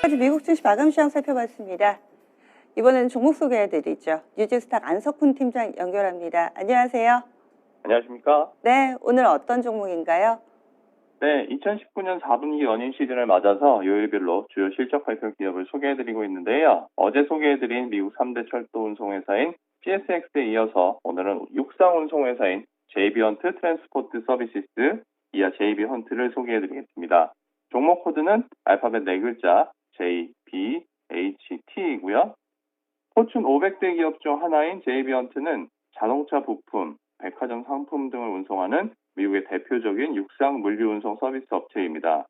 까지 미국 증시 마감 시황 살펴봤습니다. 이번에는 종목 소개해드리죠. 뉴즈스탁 안석훈 팀장 연결합니다. 안녕하세요. 안녕하십니까? 네, 오늘 어떤 종목인가요? 네, 2019년 4분기 earning 시즌을 맞아서 요일별로 주요 실적 발표 기업을 소개해드리고 있는데요. 어제 소개해드린 미국 3대 철도 운송회사인 CSX에 이어서 오늘은 육상 운송회사인 JB헌트 트랜스포트 서비시스, 이하 JB헌트를 소개해드리겠습니다. 종목 코드는 알파벳 4글자 JBHT이고요. 포춘 500대 기업 중 하나인 JB헌트는 자동차 부품, 백화점 상품 등을 운송하는 미국의 대표적인 육상 물류 운송 서비스 업체입니다.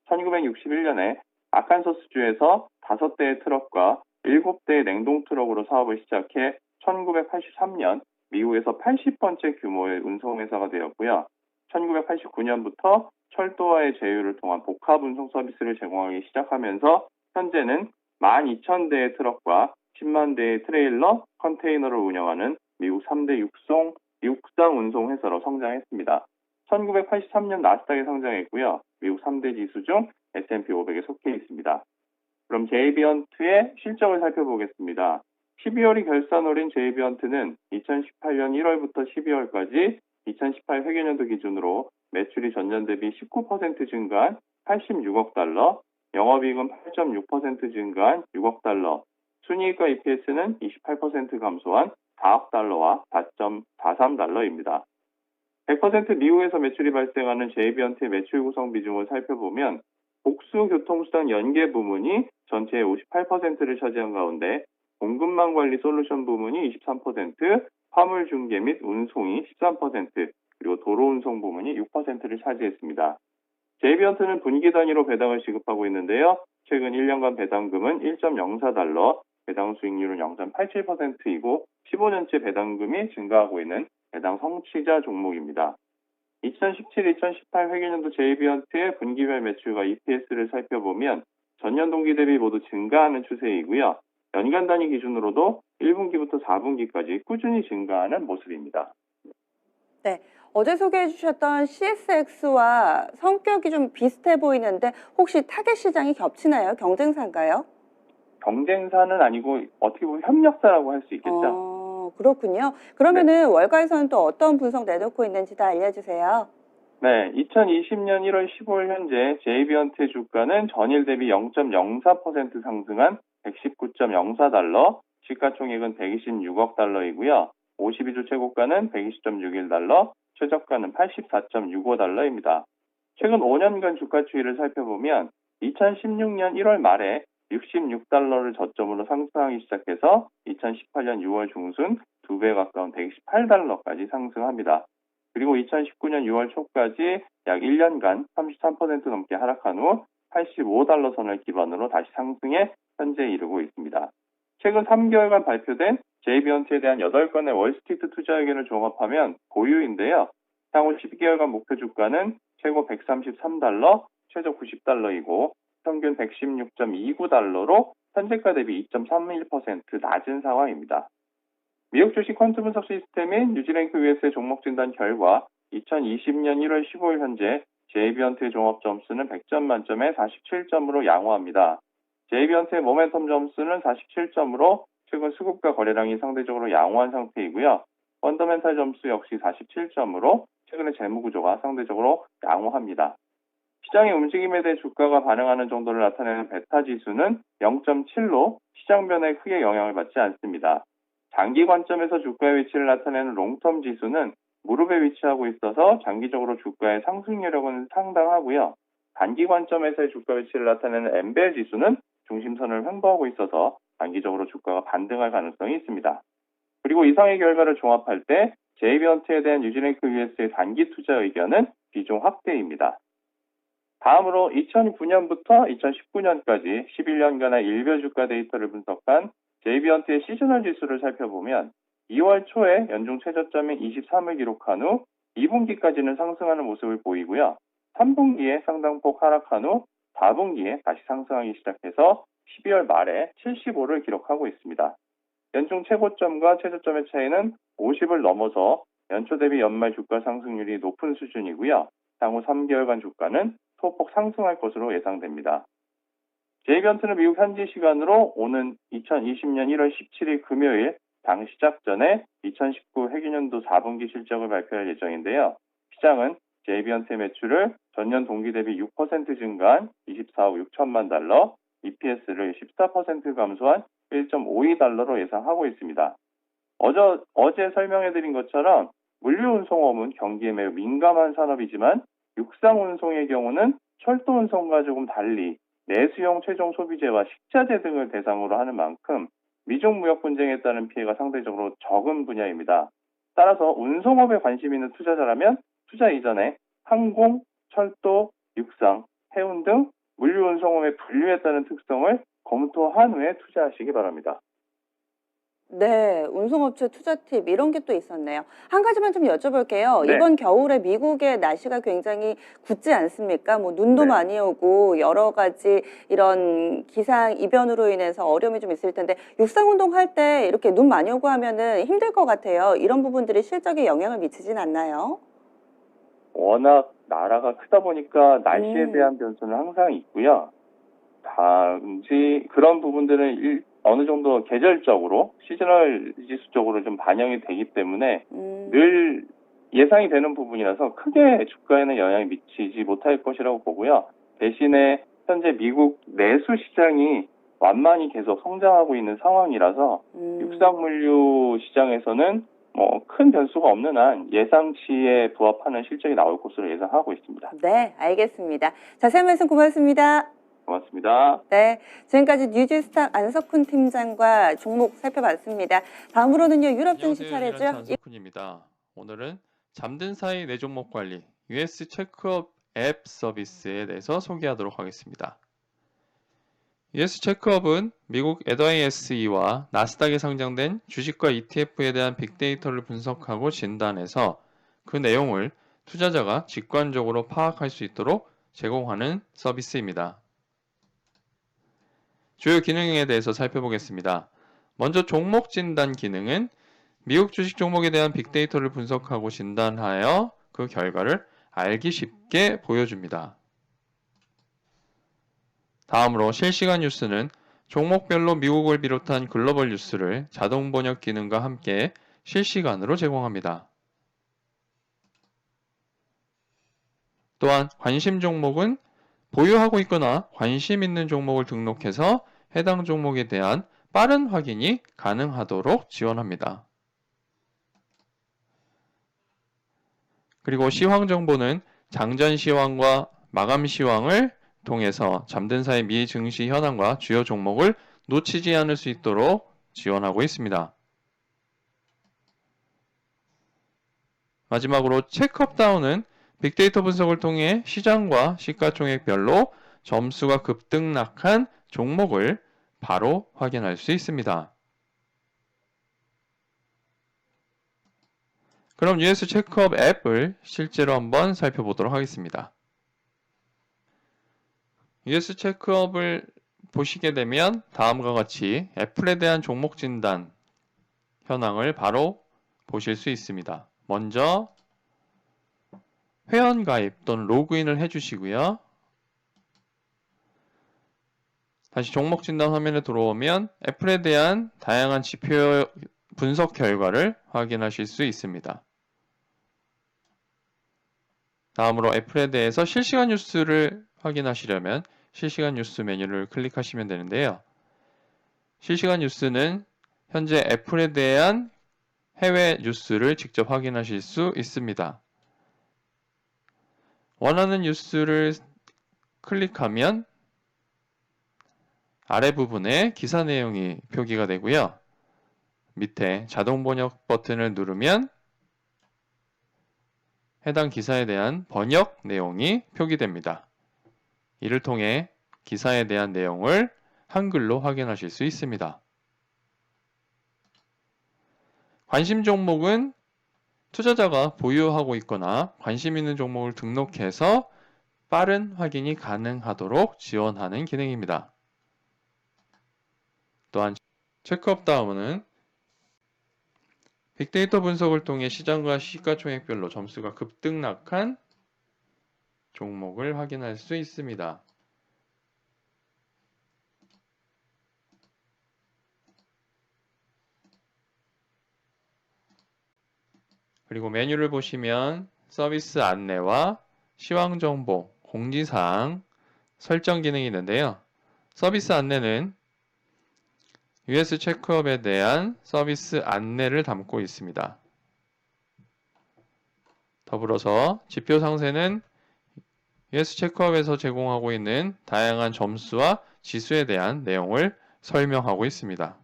1961년에 아칸소스주에서 5대의 트럭과 7대의 냉동 트럭으로 사업을 시작해 1983년 미국에서 80번째 규모의 운송회사가 되었고요. 1989년부터 철도와의 제휴를 통한 복합 운송 서비스를 제공하기 시작하면서 현재는 12,000대의 트럭과 10만 대의 트레일러, 컨테이너를 운영하는 미국 3대 육상 운송 회사로 성장했습니다. 1983년 나스닥에 상장했고요. 미국 3대 지수 중 S&P 500에 속해 있습니다. 그럼 JB헌트의 실적을 살펴보겠습니다. 12월이 결산월인 JB헌트는 2018년 1월부터 12월까지 2018 회계년도 기준으로 매출이 전년 대비 19% 증가한 86억 달러, 영업이익은 8.6% 증가한 6억 달러, 순이익과 EPS는 28% 감소한 4억 달러와 4.43달러입니다. 100% 미국에서 매출이 발생하는 JB헌트의 매출 구성 비중을 살펴보면 복수 교통수단 연계 부문이 전체의 58%를 차지한 가운데 공급망 관리 솔루션 부문이 23%, 화물 중개 및 운송이 13%, 그리고 도로 운송 부문이 6%를 차지했습니다. JB헌트는 분기 단위로 배당을 지급하고 있는데요. 최근 1년간 배당금은 1.04달러, 배당 수익률은 0.87%이고 15년째 배당금이 증가하고 있는 배당 성취자 종목입니다. 2017-2018 회계년도 JB헌트의 분기별 매출과 EPS를 살펴보면 전년 동기 대비 모두 증가하는 추세이고요. 연간 단위 기준으로도 1분기부터 4분기까지 꾸준히 증가하는 모습입니다. 네, 어제 소개해 주셨던 CSX와 성격이 좀 비슷해 보이는데 혹시 타겟 시장이 겹치나요? 경쟁사인가요? 경쟁사는 아니고 어떻게 보면 협력사라고 할 수 있겠죠. 그렇군요. 그러면은 월가에서는 또 어떤 분석 내놓고 있는지 다 알려주세요. 네, 2020년 1월 15일 현재 JB헌트의 주가는 전일 대비 0.04% 상승한 119.04달러, 시가총액은 126억 달러이고요. 52주 최고가는 120.61달러, 최저가는 84.65달러입니다. 최근 5년간 주가 추이를 살펴보면 2016년 1월 말에 66달러를 저점으로 상승하기 시작해서 2018년 6월 중순 2배 가까운 128달러까지 상승합니다. 그리고 2019년 6월 초까지 약 1년간 33% 넘게 하락한 후 85달러 선을 기반으로 다시 상승해 현재 이르고 있습니다. 최근 3개월간 발표된 JB헌트에 대한 8건의 월스트리트 투자 의견을 종합하면 고유인데요. 향후 12개월간 목표 주가는 최고 133달러, 최저 90달러이고 평균 116.29달러로 현재가 대비 2.31% 낮은 상황입니다. 미국 주식 퀀트 분석 시스템인 뉴지랭크 USA 종목 진단 결과 2020년 1월 15일 현재 JB헌트의 종합 점수는 100점 만점에 47점으로 양호합니다. JB헌트의 모멘텀 점수는 47점으로 최근 수급과 거래량이 상대적으로 양호한 상태이고요. 펀더멘탈 점수 역시 47점으로 최근의 재무구조가 상대적으로 양호합니다. 시장의 움직임에 대해 주가가 반응하는 정도를 나타내는 베타 지수는 0.7로 시장 변화에 크게 영향을 받지 않습니다. 장기 관점에서 주가의 위치를 나타내는 롱텀 지수는 무릎에 위치하고 있어서 장기적으로 주가의 상승 여력은 상당하고요. 단기 관점에서의 주가 위치를 나타내는 엠벨 지수는 중심선을 횡보하고 있어서 단기적으로 주가가 반등할 가능성이 있습니다. 그리고 이상의 결과를 종합할 때 JB헌트에 대한 뉴지랭크 US의 단기 투자 의견은 비중 확대입니다. 다음으로 2009년부터 2019년까지 11년간의 일별 주가 데이터를 분석한 JB헌트의 시즈널 지수를 살펴보면 2월 초에 연중 최저점인 23을 기록한 후 2분기까지는 상승하는 모습을 보이고요. 3분기에 상당폭 하락한 후 4분기에 다시 상승하기 시작해서 12월 말에 75를 기록하고 있습니다. 연중 최고점과 최저점의 차이는 50을 넘어서 연초 대비 연말 주가 상승률이 높은 수준이고요. 향후 3개월간 주가는 소폭 상승할 것으로 예상됩니다. JB헌트는 미국 현지 시간으로 오는 2020년 1월 17일 금요일 장 시작 전에 2019 회계년도 4분기 실적을 발표할 예정인데요. 시장은 JB헌트의 매출을 전년 동기 대비 6% 증가한 24억 6천만 달러, EPS를 14% 감소한 1.52달러로 예상하고 있습니다. 어제 설명해드린 것처럼 물류운송업은 경기에 매우 민감한 산업이지만 육상운송의 경우는 철도운송과 조금 달리 내수용 최종 소비재와 식자재 등을 대상으로 하는 만큼 미중 무역 분쟁에 따른 피해가 상대적으로 적은 분야입니다. 따라서 운송업에 관심 있는 투자자라면 투자 이전에 항공, 철도, 육상, 해운 등 물류운송업의 분류에 따른 특성을 검토한 후에 투자하시기 바랍니다. 네, 운송업체 투자 팁 이런 게 또 있었네요. 한 가지만 좀 여쭤볼게요. 네. 이번 겨울에 미국의 날씨가 굉장히 굳지 않습니까? 뭐 눈도 네. 많이 오고 여러 가지 이런 기상 이변으로 인해서 어려움이 좀 있을 텐데 육상 운동할 때 이렇게 눈 많이 오고 하면은 힘들 것 같아요. 이런 부분들이 실적에 영향을 미치진 않나요? 워낙 나라가 크다 보니까 날씨에 음. 대한 변수는 항상 있고요. 단지 그런 부분들은 어느 정도 계절적으로 시즈널 지수적으로 좀 반영이 되기 때문에 늘 예상이 되는 부분이라서 크게 주가에는 영향이 미치지 못할 것이라고 보고요. 대신에 현재 미국 내수 시장이 완만히 계속 성장하고 있는 상황이라서 육상물류 시장에서는 큰 변수가 없는 한 예상치에 부합하는 실적이 나올 것으로 예상하고 있습니다. 네, 알겠습니다. 자세한 말씀 고맙습니다. 고맙습니다. 네, 지금까지 뉴질스탁 안석훈 팀장과 종목 살펴봤습니다. 다음으로는요, 유럽 증시 안녕하세요. 차례죠. 유일한 안석훈입니다. 오늘은 잠든 사이 내 종목 관리 US 체크업 앱 서비스에 대해서 소개하도록 하겠습니다. US 체크업은 미국 NYSE와 나스닥에 상장된 주식과 ETF에 대한 빅데이터를 분석하고 진단해서 그 내용을 투자자가 직관적으로 파악할 수 있도록 제공하는 서비스입니다. 주요 기능에 대해서 살펴보겠습니다. 먼저 종목 진단 기능은 미국 주식 종목에 대한 빅데이터를 분석하고 진단하여 그 결과를 알기 쉽게 보여줍니다. 다음으로 실시간 뉴스는 종목별로 미국을 비롯한 글로벌 뉴스를 자동 번역 기능과 함께 실시간으로 제공합니다. 또한 관심 종목은 보유하고 있거나 관심 있는 종목을 등록해서 해당 종목에 대한 빠른 확인이 가능하도록 지원합니다. 그리고 시황 정보는 장전 시황과 마감 시황을 통해서 잠든 사이 미 증시 현황과 주요 종목을 놓치지 않을 수 있도록 지원하고 있습니다. 마지막으로 체크업다운은 빅데이터 분석을 통해 시장과 시가총액별로 점수가 급등락한 종목을 바로 확인할 수 있습니다. 그럼 US 체크업 앱을 실제로 한번 살펴보도록 하겠습니다. US 체크업을 보시게 되면 다음과 같이 애플에 대한 종목 진단 현황을 바로 보실 수 있습니다. 먼저 회원 가입 또는 로그인을 해주시고요. 다시 종목 진단 화면에 들어오면 애플에 대한 다양한 지표 분석 결과를 확인하실 수 있습니다. 다음으로 애플에 대해서 실시간 뉴스를 확인하시려면 실시간 뉴스 메뉴를 클릭하시면 되는데요. 실시간 뉴스는 현재 애플에 대한 해외 뉴스를 직접 확인하실 수 있습니다. 원하는 뉴스를 클릭하면 아래 부분에 기사 내용이 표기가 되고요. 밑에 자동 번역 버튼을 누르면 해당 기사에 대한 번역 내용이 표기됩니다. 이를 통해 기사에 대한 내용을 한글로 확인하실 수 있습니다. 관심 종목은 투자자가 보유하고 있거나 관심 있는 종목을 등록해서 빠른 확인이 가능하도록 지원하는 기능입니다. 또한 체크업 다음은 빅데이터 분석을 통해 시장과 시가총액별로 점수가 급등락한 종목을 확인할 수 있습니다. 그리고 메뉴를 보시면 서비스 안내와 시황 정보, 공지사항, 설정 기능이 있는데요. 서비스 안내는 US 체크업에 대한 서비스 안내를 담고 있습니다. 더불어서 지표 상세는 US 체크업에서 제공하고 있는 다양한 점수와 지수에 대한 내용을 설명하고 있습니다.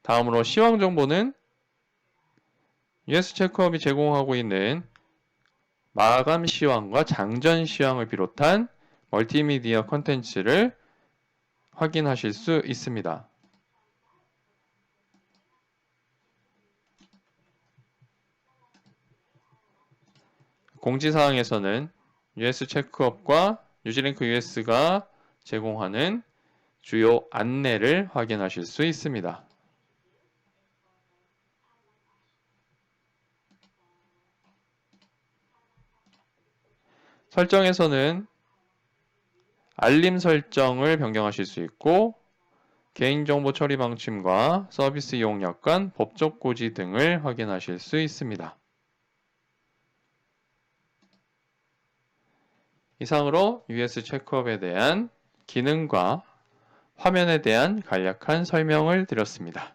다음으로 시황 정보는 US 체크업이 제공하고 있는 마감 시황과 장전 시황을 비롯한 멀티미디어 콘텐츠를 확인하실 수 있습니다. 공지사항에서는 US 체크업과 뉴지랭크 US가 제공하는 주요 안내를 확인하실 수 있습니다. 설정에서는 알림 설정을 변경하실 수 있고 개인정보 처리 방침과 서비스 이용 약관, 법적 고지 등을 확인하실 수 있습니다. 이상으로 US 체크업에 대한 기능과 화면에 대한 간략한 설명을 드렸습니다.